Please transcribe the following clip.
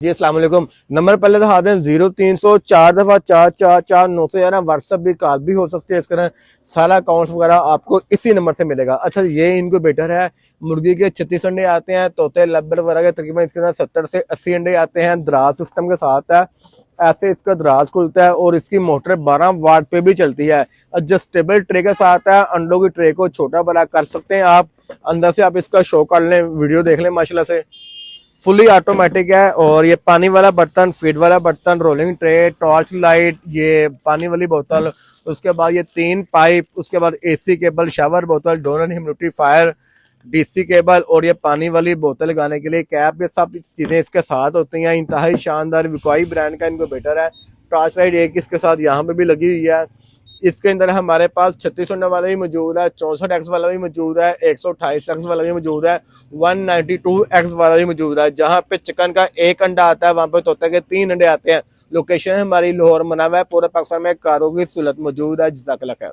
जी अस्सलाम वालेकुम। नंबर पहले दिखा दें 0300 4 दफा 4 4 4 900। व्हाट्सएप भी कॉल भी हो सकती है। इस तरह सारा अकाउंट्स वगैरह आपको इसी नंबर से मिलेगा। अच्छा, ये इनको बेटर है। मुर्गी के 36 अंडे आते हैं, तोते लब्बर वगैरह के तकरीबन इसके अंदर 70 से 80 अंडे आते हैं। दराज सिस्टम के साथ है, ऐसे इसका दराज खुलता है और इसकी मोटर 12 वाट पे भी चलती है। एडजस्टेबल ट्रे के साथ है, अंडों की ट्रे को छोटा बड़ा कर सकते हैं आप। अंदर से आप इसका शो कर लें, वीडियो देख लें माशाल्लाह से। फुली ऑटोमेटिक है और ये पानी वाला बर्तन, फीड वाला बर्तन, रोलिंग ट्रे, टॉर्च लाइट, ये पानी वाली बोतल, उसके बाद ये 3 पाइप, उसके बाद एसी केबल, शावर बोतल, डोनर ह्यूमिडिफायर, डीसी केबल और ये पानी वाली बोतल लगाने के लिए कैप, ये सब चीजें इसके साथ होती हैं। इंतहाई शानदार विकॉई ब्रांड का इनको बेटर है। टॉर्च लाइट एक इसके साथ यहाँ पे भी लगी हुई है। इसके अंदर हमारे पास 36 अंडे वाला भी मौजूद है, 64x वाला भी मौजूद है, 128x वाला भी मौजूद है, 192x वाला भी मौजूद है। जहाँ पे चिकन का 1 अंडा आता है वहां पे तोते के 3 अंडे आते हैं। लोकेशन हमारी लाहौर मनावा है। पूरे पाकिस्तान में कारों की सहूलत मौजूद है। जज़ाकल्लाह खैर।